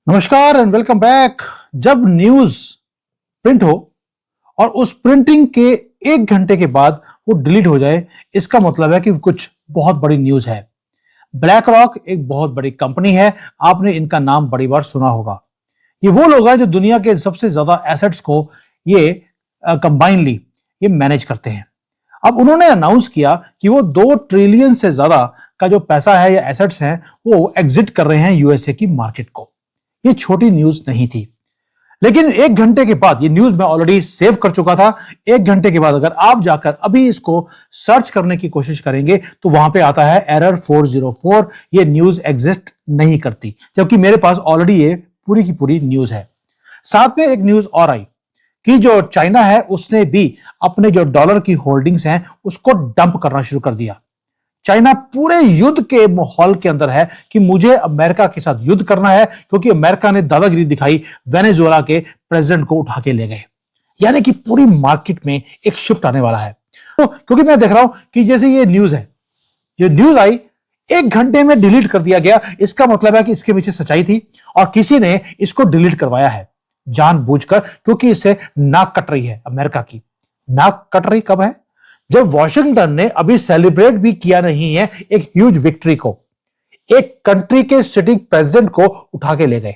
नमस्कार and welcome back. जब news print हो और उस प्रिंटिंग के 1 घंटे के बाद वो डिलीट हो जाए, इसका मतलब है कि कुछ बहुत बड़ी न्यूज है। ब्लैक रॉक एक बहुत बड़ी कंपनी है, आपने इनका नाम बड़ी बार सुना होगा। ये वो लोग हैं जो दुनिया के सबसे ज्यादा एसेट्स को ये कंबाइनली ये मैनेज करते हैं। अब उन्होंने अनाउंस किया कि वो 2 ट्रिलियन से ज्यादा का जो पैसा है या एसेट्स हैं वो एग्जिट कर रहे हैं यूएसए की मार्केट को। ये छोटी न्यूज नहीं थी, लेकिन 1 घंटे के बाद ये न्यूज मैं ऑलरेडी सेव कर चुका था। 1 घंटे के बाद अगर आप जाकर अभी इसको सर्च करने की कोशिश करेंगे तो वहां पे आता है एरर 404, ये न्यूज एग्जिस्ट नहीं करती, जबकि मेरे पास ऑलरेडी ये पूरी की पूरी न्यूज है। साथ में एक न्यूज और आई कि जो चाइना है उसने भी अपने जो डॉलर की होल्डिंग्स हैं उसको डंप करना शुरू कर दिया। चाइना पूरे युद्ध के माहौल के अंदर है कि मुझे अमेरिका के साथ युद्ध करना है, क्योंकि अमेरिका ने दादागिरी दिखाई, वेनेजुएला के प्रेसिडेंट को उठा के ले गए। यानी कि पूरी मार्केट में एक शिफ्ट आने वाला है। तो क्योंकि मैं देख रहा हूं कि जैसे ये न्यूज है, ये न्यूज आई 1 घंटे में डिलीट कर दिया गया, इसका मतलब है कि इसके पीछे सच्चाई थी और किसी ने इसको डिलीट करवाया है जानबूझकर, क्योंकि इससे नाक कट रही है अमेरिका की। नाक कट रही कब है? जब वॉशिंगटन ने अभी सेलिब्रेट भी किया नहीं है एक ह्यूज विक्ट्री को, एक कंट्री के सिटिंग प्रेसिडेंट को उठा के ले गए।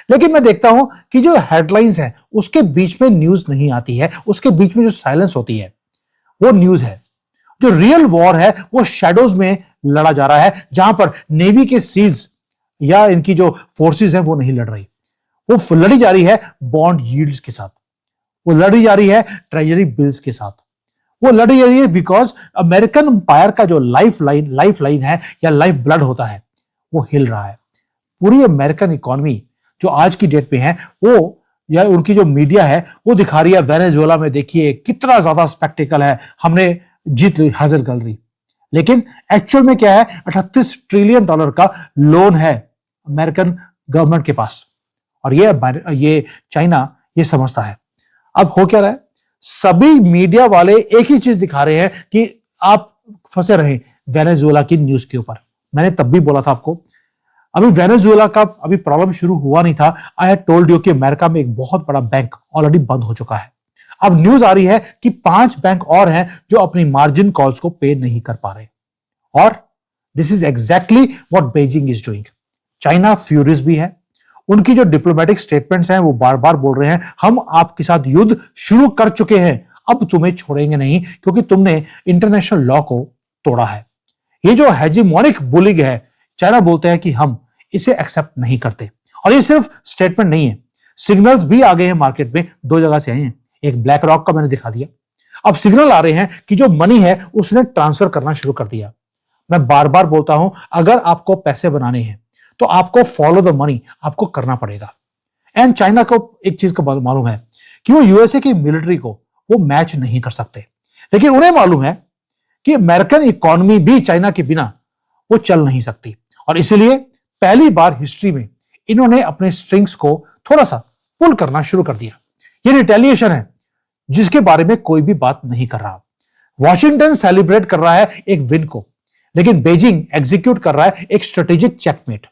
लेकिन मैं देखता हूं कि जो हेडलाइंस है उसके बीच में न्यूज नहीं आती है, उसके बीच में जो साइलेंस होती है वो न्यूज है। जो रियल वॉर है वो शैडोज में लड़ा जा रहा है, जहां पर नेवी के सील्स या इनकी जो फोर्सेस है वो नहीं लड़ रही, वो लड़ी जा रही है बॉन्ड यील्ड्स के साथ, वो लड़ी जा रही है ट्रेजरी बिल्स के साथ, वो लड़ी जा रही है बिकॉज अमेरिकन एम्पायर का जो लाइफ लाइन है या लाइफ ब्लड होता है वो हिल रहा है। पूरी अमेरिकन इकोनॉमी जो आज की डेट पे है वो या उनकी जो मीडिया है वो दिखा रही है वेनेजुएला में देखिए कितना ज्यादा स्पेक्टिकल है, हमने जीत ली, हाजिर कर ली। लेकिन एक्चुअल में क्या है? 38 ट्रिलियन डॉलर का लोन है अमेरिकन गवर्नमेंट के पास, और ये चाइना ये समझता है। अब हो क्या रहा है? सभी मीडिया वाले एक ही चीज दिखा रहे हैं कि आप फंसे रहे वेनेजुएला की न्यूज के ऊपर। मैंने तब भी बोला था आपको, अभी वेनेजुएला का अभी प्रॉब्लम शुरू हुआ नहीं था। आई हैड टोल्ड यू कि अमेरिका में एक बहुत बड़ा बैंक ऑलरेडी बंद हो चुका है। अब न्यूज आ रही है कि 5 बैंक और हैं जो अपनी मार्जिन कॉल्स को पे नहीं कर पा रहे, और this is exactly what Beijing is doing. China furious भी है, उनकी जो डिप्लोमेटिक स्टेटमेंट्स हैं वो बार बार बोल रहे हैं हम आपके साथ युद्ध शुरू कर चुके हैं, अब तुम्हें छोड़ेंगे नहीं क्योंकि तुमने इंटरनेशनल लॉ को तोड़ा है। ये जो हेजिमोनिक बुलिंग है, चाइना बोलते हैं कि हम इसे एक्सेप्ट नहीं करते। और ये सिर्फ स्टेटमेंट नहीं है, सिग्नल्स भी आ गए हैं मार्केट में, 2 जगह से आए हैं। एक ब्लैक रॉक का मैंने दिखा दिया, अब सिग्नल आ रहे हैं कि जो मनी है उसने ट्रांसफर करना शुरू कर दिया। मैं बार बार बोलता हूं अगर आपको पैसे बनाने हैं तो आपको फॉलो द मनी आपको करना पड़ेगा। एंड चाइना को एक चीज का मालूम है कि वो यूएसए की मिलिट्री को वो मैच नहीं कर सकते, लेकिन उन्हें मालूम है कि अमेरिकन इकोनॉमी भी चाइना के बिना वो चल नहीं सकती, और इसीलिए पहली बार हिस्ट्री में इन्होंने अपने स्ट्रिंग्स को थोड़ा सा पुल करना शुरू कर दिया। ये रिटेलिएशन है जिसके बारे में कोई भी बात नहीं कर रहा। वॉशिंगटन सेलिब्रेट कर रहा है एक विन को, लेकिन बीजिंग एग्जीक्यूट कर रहा है एक स्ट्रेटेजिक चेकमेट।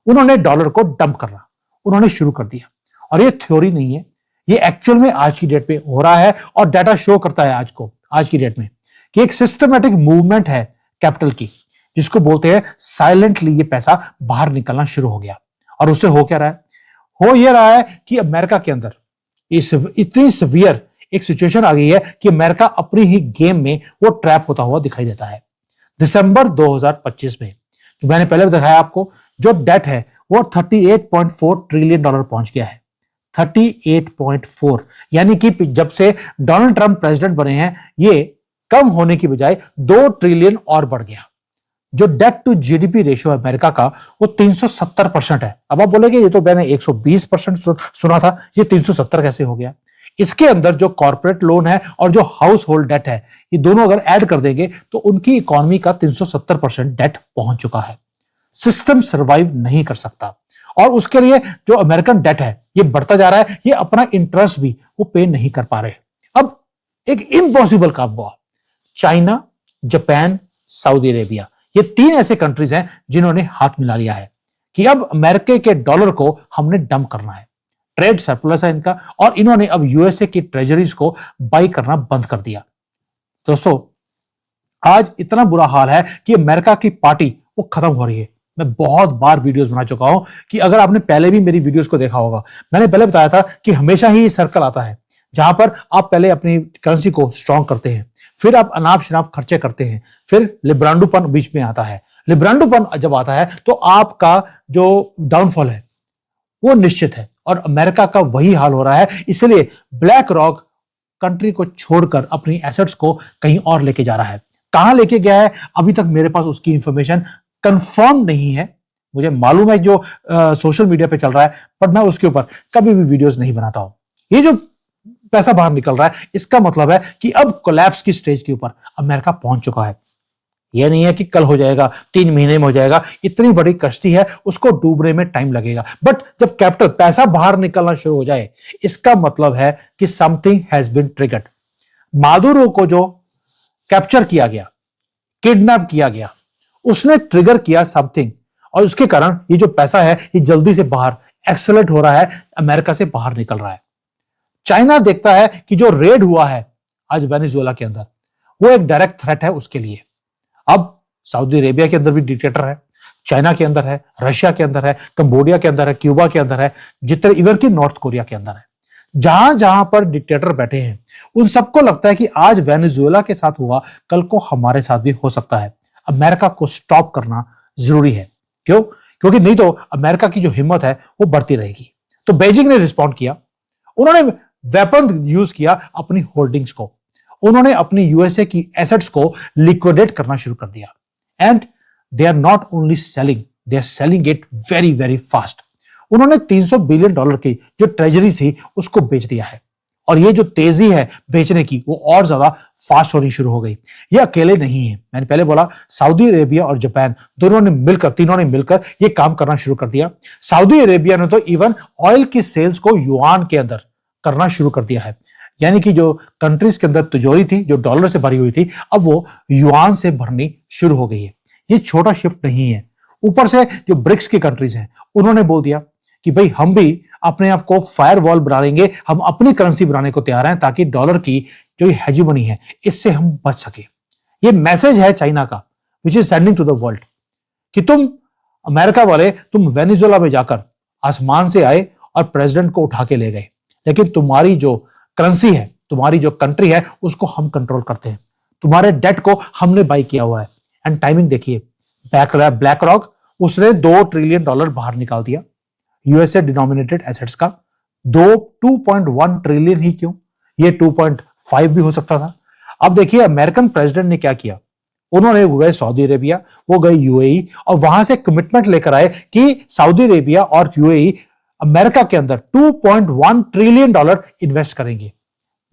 उन्होंने डॉलर को डंप करना उन्होंने शुरू कर दिया, और ये थ्योरी नहीं है, ये एक्चुअल में आज की डेट पे हो रहा है। और डाटा शो करता है आज की डेट में कि एक सिस्टमैटिक मूवमेंट है कैपिटल की, जिसको बोलते हैं साइलेंटली ये पैसा बाहर निकलना शुरू हो गया। और उससे हो क्या रहा है? हो ये रहा है कि अमेरिका के अंदर इतनी सीवियर एक सिचुएशन आ गई है कि अमेरिका अपनी ही गेम में वो ट्रैप होता हुआ दिखाई देता है। दिसंबर 2025 में जो मैंने पहले दिखाया आपको, जो डेट है वो 38.4 ट्रिलियन डॉलर पहुंच गया है। 38.4, यानी कि जब से डोनाल्ड ट्रंप प्रेसिडेंट बने हैं ये कम होने की बजाय 2 ट्रिलियन और बढ़ गया। जो डेट टू जीडीपी रेशियो है अमेरिका का वो 370% है। अब आप बोलेंगे ये तो मैंने 120% सुना था, ये 370 कैसे हो गया? इसके अंदर जो कॉर्पोरेट लोन है और जो हाउस होल्ड डेट है, ये दोनों अगर ऐड कर देंगे तो उनकी इकोनॉमी का 370% डेट पहुंच चुका है। सिस्टम सर्वाइव नहीं कर सकता, और उसके लिए जो अमेरिकन डेट है ये बढ़ता जा रहा है, ये अपना इंटरेस्ट भी वो पे नहीं कर पा रहे। अब एक इम्पॉसिबल काम हुआ, चाइना, जापान, सऊदी अरेबिया, ये 3 ऐसे कंट्रीज हैं जिन्होंने हाथ मिला लिया है कि अब अमेरिका के डॉलर को हमने डंप करना है, ट्रेड सरप्लस है इनका, और इन्होंने अब यूएसए की ट्रेजरीज को बाई करना बंद कर दिया। दोस्तों, आज इतना बुरा हाल है कि अमेरिका की पार्टी वो खत्म हो रही है। मैं बहुत बार वीडियोस बना चुका हूं कि अगर आपने पहले भी मेरी वीडियोस को देखा होगा, मैंने पहले बताया था कि हमेशा ही ये सर्कल आता है जहां पर आप पहले अपनी करेंसी को स्ट्रांग करते हैं, फिर आप अनाप शनाप खर्चे करते हैं, फिर लिब्रांडोपन बीच में आता है। लिब्रांडोपन जब आता है तो आपका जो डाउनफॉल है वो निश्चित है, और अमेरिका का वही हाल हो रहा है। इसलिए ब्लैक रॉक कंट्री को छोड़कर अपनी एसेट्स को कहीं और लेके जा रहा है। कहां लेके गया है अभी तक मेरे पास उसकी इंफॉर्मेशन कंफर्म नहीं है। मुझे मालूम है जो सोशल मीडिया पे चल रहा है, पर मैं उसके ऊपर कभी भी वीडियोस नहीं बनाता हूं। ये जो पैसा बाहर निकल रहा है इसका मतलब है कि अब कोलैप्स की स्टेज के ऊपर अमेरिका पहुंच चुका है। यह नहीं है कि कल हो जाएगा, 3 महीने में हो जाएगा। इतनी बड़ी कश्ती है, उसको डूबने में टाइम लगेगा। बट जब कैपिटल पैसा बाहर निकलना शुरू हो जाए, इसका मतलब है कि something has been triggered. Maduro को जो कैप्चर किया गया, किडनैप किया गया, उसने ट्रिगर किया समथिंग, और उसके कारण ये जो पैसा है ये जल्दी से बाहर एक्सेलरेट हो रहा है, अमेरिका से बाहर निकल रहा है। चाइना देखता है कि जो रेड हुआ है आज वेनेजुएला के अंदर, वो एक डायरेक्ट थ्रेट है उसके लिए। अब सऊदी अरेबिया के अंदर भी डिक्टेटर है, चाइना के अंदर है, रशिया के अंदर है, कंबोडिया के अंदर है, क्यूबा के अंदर है, जितने इवन की नॉर्थ कोरिया के अंदर है। जहां जहां पर डिक्टेटर बैठे हैं उन सबको लगता है कि आज वेनेजुएला के साथ हुआ, कल को हमारे साथ भी हो सकता है। अमेरिका को स्टॉप करना जरूरी है। क्यों? क्योंकि नहीं तो अमेरिका की जो हिम्मत है वो बढ़ती रहेगी। तो बीजिंग ने रिस्पॉन्ड किया, उन्होंने वेपन यूज किया अपनी होल्डिंग्स को, उन्होंने अपनी यूएसए की एसेट्स को लिक्विडेट करना शुरू कर दिया। And they are not only selling, they are selling it very very fast. उन्होंने $300 बिलियन की जो ट्रेजरी थी उसको बेच दिया है, और ये जो तेजी है बेचने की वो और ज्यादा फास्ट होनी शुरू हो गई। ये अकेले नहीं है, मैंने पहले बोला सऊदी अरेबिया और जापान तीनों ने मिलकर ये काम करना शुरू कर दिया। सऊदी अरेबिया ने तो इवन ऑयल की सेल्स को युआन के अंदर करना शुरू कर दिया है, यानी कि जो कंट्रीज के अंदर तिजोरी थी जो डॉलर से भरी हुई थी, अब वो युआन से भरनी शुरू हो गई है। ये छोटा शिफ्ट नहीं है। ऊपर से जो ब्रिक्स की कंट्रीज हैं उन्होंने बोल दिया कि भाई हम भी अपने आप को फायर वॉल बनाएंगे, हम अपनी करेंसी बनाने को तैयार हैं ताकि डॉलर की जो हेजिमनी है इससे हम बच सके। ये मैसेज है चाइना का, which is sending to the world, कि तुम अमेरिका वाले तुम वेनेजुएला में जाकर आसमान से आए और प्रेसिडेंट को उठा के ले गए, लेकिन तुम्हारी जो करेंसी है, तुम्हारी जो कंट्री है, उसको हम कंट्रोल करते हैं। तुम्हारे डेट को हमने बाई किया हुआ है। एंड टाइमिंग देखिए, ब्लैक रॉक उसने $2 ट्रिलियन बाहर निकाल दिया यूएसए डिनोमिनेटेड एसेट्स का। 2.1 ट्रिलियन ही क्यों, ये 2.5 भी हो सकता था। अब देखिए अमेरिकन प्रेसिडेंट ने क्या किया, उन्होंने वो गए सऊदी अरेबिया, वो गए यूएई, और वहां से कमिटमेंट लेकर आए कि सऊदी अरेबिया और यूएई अमेरिका के अंदर $2.1 ट्रिलियन इन्वेस्ट करेंगे।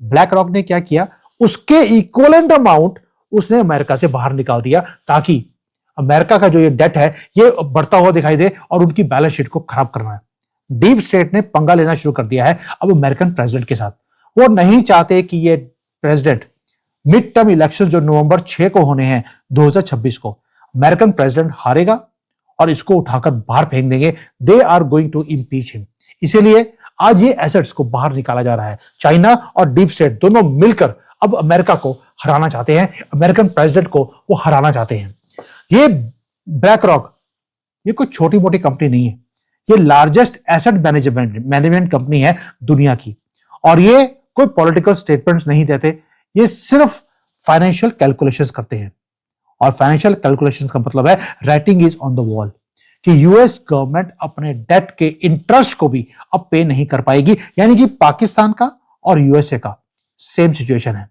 ब्लैक रॉक ने क्या किया, उसके इक्वलेंट अमाउंट उसने अमेरिका से बाहर निकाल दिया, ताकि अमेरिका का जो ये डेट है ये बढ़ता हुआ दिखाई दे और उनकी बैलेंस शीट को खराब करना है। डीप स्टेट ने पंगा लेना शुरू कर दिया है अब अमेरिकन प्रेसिडेंट के साथ। वो नहीं चाहते कि ये प्रेसिडेंट मिड टर्म इलेक्शन जो नवंबर 6 को होने हैं 2026 को, अमेरिकन प्रेसिडेंट हारेगा और इसको उठाकर बाहर फेंक देंगे। They are going to impeach him. इसीलिए आज ये एसेट्स को बाहर निकाला जा रहा है। चाइना और डीप स्टेट दोनों मिलकर अब अमेरिका को हराना चाहते हैं, अमेरिकन प्रेसिडेंट को वो हराना चाहते हैं। ये ब्लैक रॉक ये कोई छोटी मोटी कंपनी नहीं है, ये लार्जेस्ट एसेट मैनेजमेंट कंपनी है दुनिया की, और ये कोई पॉलिटिकल स्टेटमेंट्स नहीं देते, ये सिर्फ फाइनेंशियल कैलकुलेशंस करते हैं। और फाइनेंशियल कैलकुलेशंस का मतलब है writing is on the wall, कि यूएस गवर्नमेंट अपने डेट के इंटरेस्ट को भी अब पे नहीं कर पाएगी। यानी कि पाकिस्तान का और यूएसए का सेम सिचुएशन है।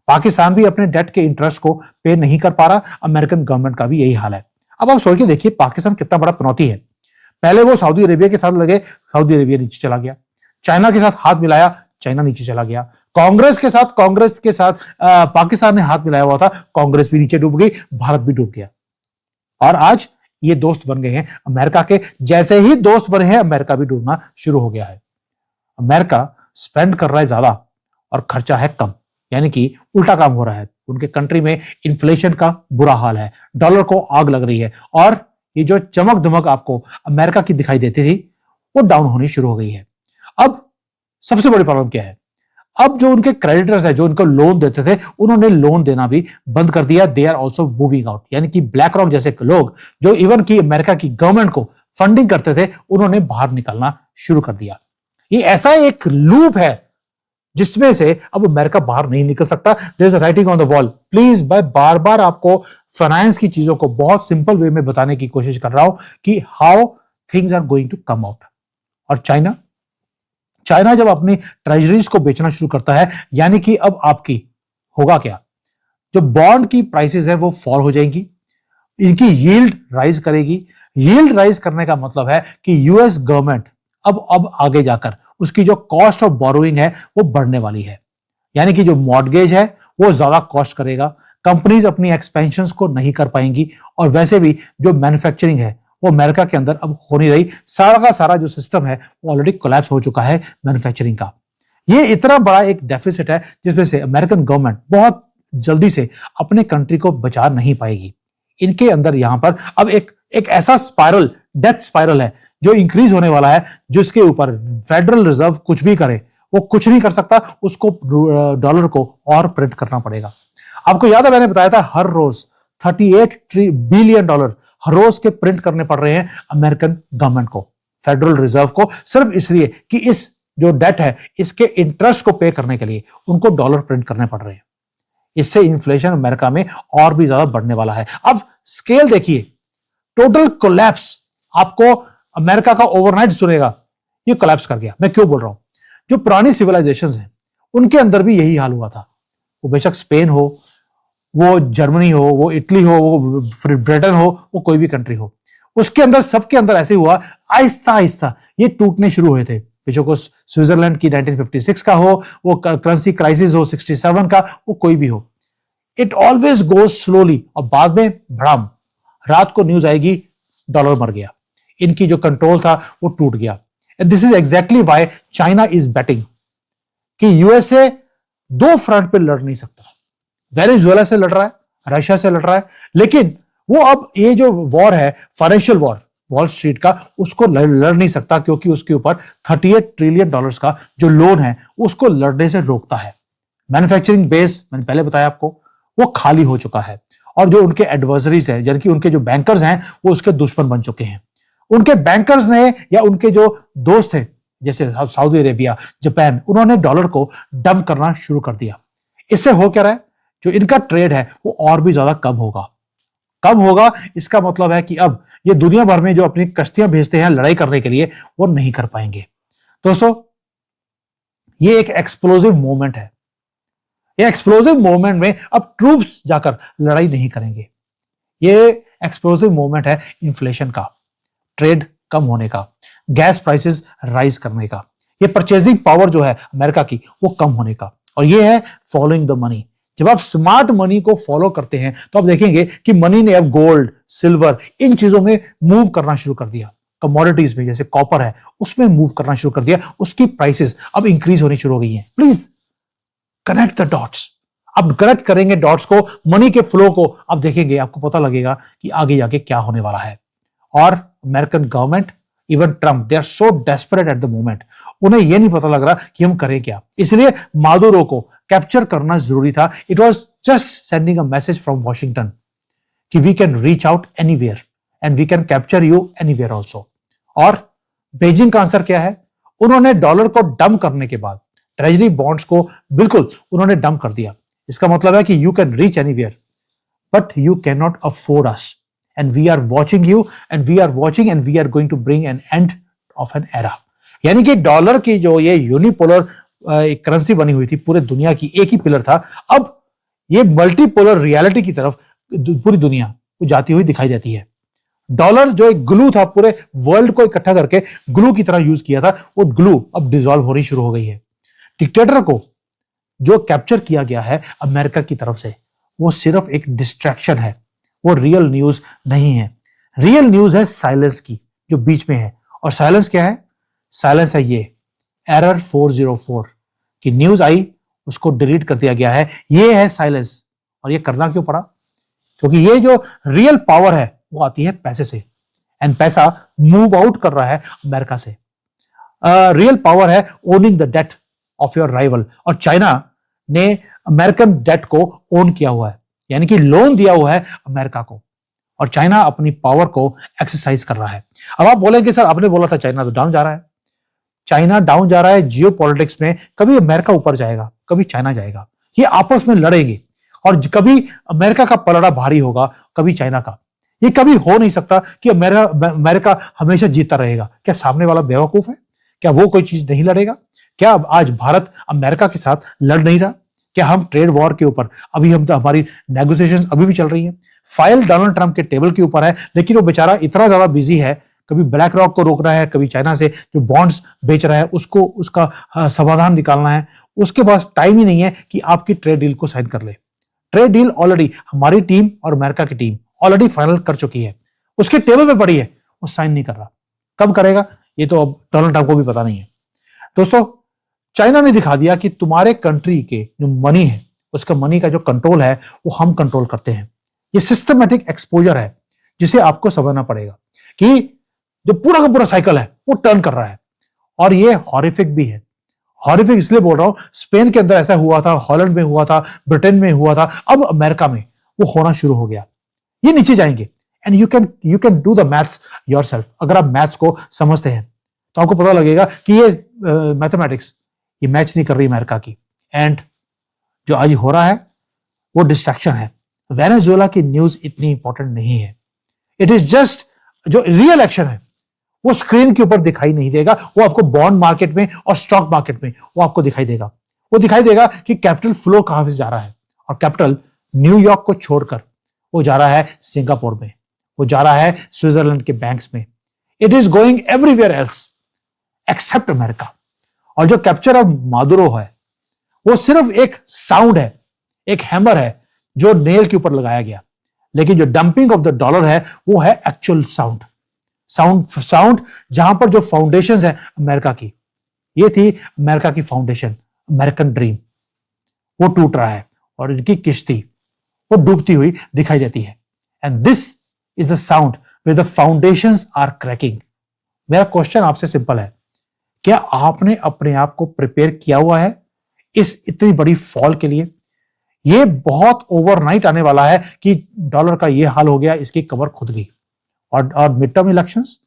पाकिस्तान भी अपने डेट के इंटरेस्ट को पे नहीं कर पा रहा, अमेरिकन गवर्नमेंट का भी यही हाल है। अब आप सोच के देखिए पाकिस्तान कितना बड़ा पनौती है। पहले वो सऊदी अरेबिया के साथ लगे, सऊदी अरेबिया नीचे चला गया। चाइना के साथ हाथ मिलाया, चाइना नीचे चला गया। कांग्रेस के साथ पाकिस्तान ने हाथ मिलाया हुआ था, कांग्रेस भी नीचे डूब गई, भारत भी डूब गया। और आज ये दोस्त बन गए हैं अमेरिका के। जैसे ही दोस्त बने हैं अमेरिका भी डूबना शुरू हो गया है। अमेरिका स्पेंड कर रहा है ज्यादा और खर्चा है कम, यानी कि उल्टा काम हो रहा है। उनके कंट्री में इन्फ्लेशन का बुरा हाल है, डॉलर को आग लग रही है, और ये जो चमक धमक आपको अमेरिका की दिखाई देती थी वो डाउन होनी शुरू हो गई है। अब सबसे बड़ी प्रॉब्लम क्या है, अब जो उनके क्रेडिटर्स है, जो उनको लोन देते थे, उन्होंने लोन देना भी बंद कर दिया। They are also moving out, यानी कि ब्लैक रॉक जैसे लोग जो इवन की अमेरिका की गवर्नमेंट को फंडिंग करते थे, उन्होंने बाहर निकलना शुरू कर दिया। ये ऐसा एक लूप है जिसमें से अब अमेरिका बाहर नहीं निकल सकता। There is a writing on the wall. Please मैं बार बार आपको फाइनेंस की चीजों को बहुत सिंपल वे में बताने की कोशिश कर रहा हूं कि how things are going to come out. और चाइना जब अपनी ट्रेजरीज को बेचना शुरू करता है, यानी कि अब आपकी होगा क्या, जो बॉन्ड की प्राइसेस है वो फॉल हो जाएंगी, इनकी यील्ड राइज करेगी। यील्ड राइज करने का मतलब है कि यूएस गवर्नमेंट अब आगे जाकर उसकी जो कॉस्ट ऑफ बोरोइंग है वो बढ़ने वाली है, यानी कि जो मॉर्गेज है वो ज्यादा कॉस्ट करेगा। कंपनीज अपनी एक्सपेंशंस को नहीं कर पाएंगी, और वैसे भी जो मैन्युफैक्चरिंग है वो अमेरिका के अंदर अब हो नहीं रही। सारा का सारा जो सिस्टम है वो ऑलरेडी कोलैप्स हो चुका है मैन्युफैक्चरिंग का। ये इतना बड़ा एक डेफिसिट है जिसमें से अमेरिकन गवर्नमेंट बहुत जल्दी से अपने कंट्री को बचा नहीं पाएगी। इनके अंदर यहां पर अब एक ऐसा स्पाइरल, डेथ स्पाइरल है जो इंक्रीज होने वाला है, जिसके ऊपर फेडरल रिजर्व कुछ भी करे वो कुछ नहीं कर सकता, उसको डॉलर को और प्रिंट करना पड़ेगा। आपको याद है मैंने बताया था हर रोज 38 बिलियन डॉलर हर रोज के प्रिंट करने पड़ रहे हैं अमेरिकन गवर्नमेंट को, फेडरल रिजर्व को, सिर्फ इसलिए कि इस जो डेट है इसके इंटरेस्ट को पे करने के लिए उनको डॉलर प्रिंट करने पड़ रहे हैं। इससे इन्फ्लेशन अमेरिका में और भी ज्यादा बढ़ने वाला है। अब स्केल देखिए, टोटल कोलैप्स आपको अमेरिका का ओवरनाइट सुनेगा, ये कोलैप्स कर गया। मैं क्यों बोल रहा हूं, जो पुरानी सिविलाइजेशंस हैं उनके अंदर भी यही हाल हुआ था। वो बेशक स्पेन हो, वो जर्मनी हो, वो इटली हो, वो ब्रिटेन हो, वो कोई भी कंट्री हो, उसके अंदर सबके अंदर ऐसे हुआ, आहिस्ता आहिस्ता ये टूटने शुरू हुए थे। बेशक वो स्विट्जरलैंड की 1956 का हो, वो करेंसी क्राइसिस हो 67 का, वो कोई भी हो, इट ऑलवेज गोज स्लोली। और बाद में भड़ाम, रात को न्यूज आएगी डॉलर मर गया, इनकी जो कंट्रोल था वो टूट गया। And this is exactly why China is betting कि यूएसए दो फ्रंट पे लड़ नहीं सकता। वेनेजुएला से लड़ रहा है, रशिया से लड़ रहा है, लेकिन वो अब ये जो वॉर है, फाइनेंशियल वॉर वॉल स्ट्रीट का, उसको लड़ नहीं सकता, क्योंकि उसके ऊपर 38 ट्रिलियन डॉलर्स का जो लोन है उसको लड़ने से रोकता है। मैन्युफैक्चरिंग बेस मैंने पहले बताया आपको, वो खाली हो चुका है, और जो उनके एडवर्सरीज हैं, यानी कि उनके जो बैंकर्स हैं, वो उसके दुश्मन बन चुके हैं। उनके बैंकर्स ने या उनके जो दोस्त थे जैसे सऊदी अरेबिया, जापान, उन्होंने डॉलर को डंप करना शुरू कर दिया। इससे हो क्या रहा है, जो इनका ट्रेड है वो और भी ज्यादा कम होगा। इसका मतलब है कि अब ये दुनिया भर में जो अपनी कश्तियां भेजते हैं लड़ाई करने के लिए, वो नहीं कर पाएंगे। दोस्तों, ये एक एक्सप्लोसिव मूवमेंट है। ये एक्सप्लोसिव मूवमेंट में अब ट्रूप्स जाकर लड़ाई नहीं करेंगे। ये एक्सप्लोसिव मूवमेंट है इन्फ्लेशन का, ट्रेड कम होने का, गैस प्राइसेस राइज करने का, ये परचेजिंग पावर जो है अमेरिका की वो कम होने का, और ये है फॉलोइंग द मनी। जब आप स्मार्ट मनी को फॉलो करते हैं तो आप देखेंगे कि मनी ने अब गोल्ड, सिल्वर, इन चीजों में मूव करना शुरू कर दिया। कमोडिटीज में जैसे कॉपर है उसमें मूव करना शुरू कर दिया, उसकी प्राइसेस अब इंक्रीज होनी शुरू हो गई हैं। Please connect the dots. अब कनेक्ट करेंगे डॉट्स को, मनी के फ्लो को, अब देखेंगे, आपको पता लगेगा कि आगे जाके क्या होने वाला है। और American government, even Trump, they are so desperate at the moment, उन्हें यह नहीं पता लग रहा कि हम करें क्या। इसलिए मादुरो को कैप्चर करना जरूरी था। It was just sending a message from Washington कि we can reach out anywhere and we can capture you anywhere also. और बेजिंग का आंसर क्या है, उन्होंने डॉलर को डंप करने के बाद ट्रेजरी बॉन्ड्स को बिल्कुल उन्होंने डंप कर दिया। इसका मतलब है कि you can reach anywhere but you can not afford us, and we are watching you and we are watching and we are going to bring an end of an era। यानी कि dollar की जो ये unipolar currency बनी हुई थी पूरे दुनिया की, एक ही पिलर था, अब ये मल्टीपोलर रियलिटी की तरफ पूरी दुनिया को जाती हुई दिखाई देती है। डॉलर जो एक ग्लू था, पूरे वर्ल्ड को इकट्ठा करके ग्लू की तरह यूज किया था, वो ग्लू अब डिसॉल्व होनी शुरू हो गई है। डिक्टेटर को जो कैप्चर किया गया है अमेरिका की तरफ से, वो सिर्फ एक डिस्ट्रैक्शन है, वो रियल न्यूज नहीं है। रियल न्यूज है साइलेंस की, जो बीच में है। और साइलेंस क्या है? साइलेंस है ये एरर 404 की न्यूज आई, उसको डिलीट कर दिया गया है, ये है साइलेंस। और ये करना क्यों पड़ा? क्योंकि ये जो रियल पावर है वो आती है पैसे से। एंड पैसा मूव आउट कर रहा है अमेरिका से। रियल पावर है owning the debt of your rival, और चाइना ने अमेरिकन डेट को ओन किया हुआ है, यानी कि लोन दिया हुआ है अमेरिका को, और चाइना अपनी पावर को एक्सरसाइज कर रहा है। अब आप बोलेंगे सर आपने बोला था चाइना तो डाउन जा रहा है। चाइना डाउन जा रहा है जियो पॉलिटिक्स में, कभी अमेरिका ऊपर जाएगा, कभी चाइना जाएगा, ये आपस में लड़ेंगे, और कभी अमेरिका का पलड़ा भारी होगा, कभी चाइना का। ये कभी हो नहीं सकता कि अमेरिका हमेशा जीतता रहेगा। क्या सामने वाला बेवकूफ है? क्या वो कोई चीज नहीं लड़ेगा? क्या आज भारत अमेरिका के साथ लड़ नहीं रहा? क्या हम ट्रेड वॉर के ऊपर अभी हम तो हमारी नेगोशिएशंस अभी भी चल रही है, फाइल डोनाल्ड ट्रंप के टेबल के ऊपर है, लेकिन वो बेचारा इतना ज्यादा बिजी है, कभी ब्लैक रॉक को रोक रहा है, कभी चाइना से जो बॉन्ड्स बेच रहा है उसको उसका समाधान निकालना है, उसके पास टाइम ही नहीं है कि आपकी ट्रेड डील को साइन कर ले। ट्रेड डील ऑलरेडी हमारी टीम और अमेरिका की टीम ऑलरेडी फाइनल कर चुकी है, उसके टेबल पे पड़ी है, वो साइन नहीं कर रहा। कब करेगा ये तो अब डोनाल्ड ट्रंप को भी पता नहीं है। दोस्तों, चाइना ने दिखा दिया कि तुम्हारे कंट्री के जो मनी है, उसका मनी का जो कंट्रोल है वो हम कंट्रोल करते हैं। ये सिस्टमैटिक एक्सपोजर है जिसे आपको समझना पड़ेगा कि जो पूरा का पूरा साइकिल है वो टर्न कर रहा है, और ये हॉरिफिक भी है। हॉरिफिक इसलिए बोल रहा हूं, स्पेन के अंदर ऐसा हुआ था, हॉलैंड में हुआ था, ब्रिटेन में हुआ था, अब अमेरिका में वो होना शुरू हो गया। ये नीचे जाएंगे, and you can do the maths yourself. अगर आप मैथ्स को समझते हैं तो आपको पता लगेगा कि ये मैथमेटिक्स ये मैच नहीं कर रही अमेरिका की, एंड जो आज हो रहा है वो डिस्ट्रैक्शन है। वेनेजुएला की न्यूज इतनी इंपॉर्टेंट नहीं है, इट इज जस्ट जो रियल एक्शन है वो स्क्रीन के ऊपर दिखाई नहीं देगा, वो आपको बॉन्ड मार्केट में और स्टॉक मार्केट में वो आपको दिखाई देगा। वो दिखाई देगा कि कैपिटल फ्लो कहां से जा रहा है, और कैपिटल न्यूयॉर्क को छोड़कर वो जा रहा है सिंगापुर में, वो जा रहा है स्विट्जरलैंड के बैंक्स में। It is going everywhere else except America. और जो कैप्चर ऑफ मादुरो है वो सिर्फ एक साउंड है, एक हैमर है जो नेल के ऊपर लगाया गया, लेकिन जो डंपिंग ऑफ द डॉलर है वो है एक्चुअल साउंड जहां पर जो फाउंडेशंस है अमेरिका की, ये थी अमेरिका की फाउंडेशन, अमेरिकन ड्रीम, वो टूट रहा है और इनकी किश्ती वो डूबती हुई दिखाई देती है। And this is the sound where the foundations are cracking. मेरा क्वेश्चन आपसे सिंपल है, क्या आपने अपने आप को प्रिपेयर किया हुआ है इस इतनी बड़ी फॉल के लिए? ये बहुत ओवरनाइट आने वाला है कि डॉलर का ये हाल हो गया, इसकी कमर खुद गई। और मिड टर्म इलेक्शंस,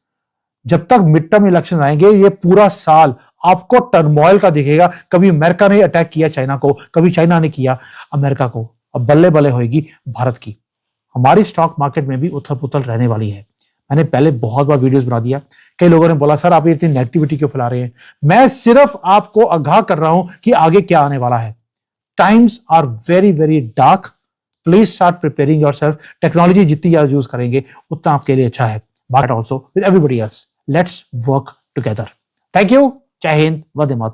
जब तक मिड टर्म इलेक्शन आएंगे ये पूरा साल आपको टर्मोइल का दिखेगा। कभी अमेरिका ने अटैक किया चाइना को, कभी चाइना ने किया अमेरिका को, अब बल्ले बल्ले होगी भारत की। हमारी स्टॉक मार्केट में भी उथल पुथल रहने वाली है। मैंने पहले बहुत बार वीडियोस बना दिया, कई लोगों ने बोला सर आप इतनी नेगेटिविटी क्यों फैला रहे हैं। मैं सिर्फ आपको आगाह कर रहा हूं कि आगे क्या आने वाला है। Times are very very dark, please start preparing yourself. Technology जितनी ज्यादा यूज करेंगे उतना आपके लिए अच्छा है। Market also with everybody else, let's work together. Thank you, Jai Hind, Vande Mataram.